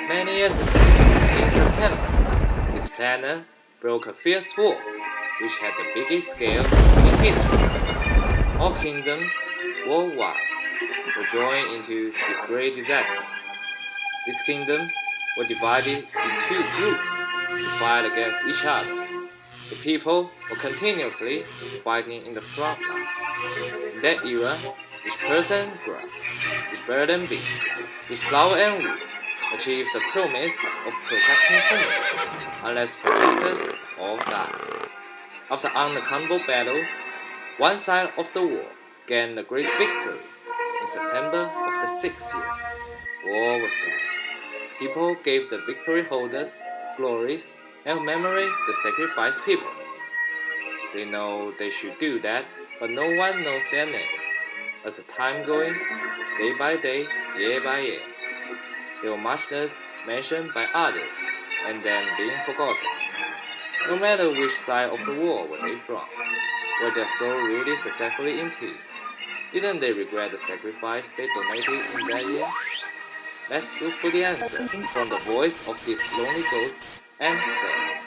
Many years ago, in September, this planet broke a fierce war, which had the biggest scale in history. All kingdoms worldwide were joined into this great disaster. These kingdoms were divided in two groups to fight against each other. The people were continuously fighting in the front line. In that era, each person and grass, each bird and beast, each flower and wood achieved the promise of protecting humanity, unless protectors all died. After unaccountable battles, one side of the war gained a great victory. In September of the sixth year, war was over. People gave the victory holders glories and memory the sacrificed people. They know they should do that, but no one knows their name. As the time going, day by day, year by year, they were much less mentioned by others, and then being forgotten. No matter which side of the war were they from, were their soul really successfully in peace? Didn't they regret the sacrifice they donated in that year? Let's look for the answer from the voice of this lonely ghost and soul.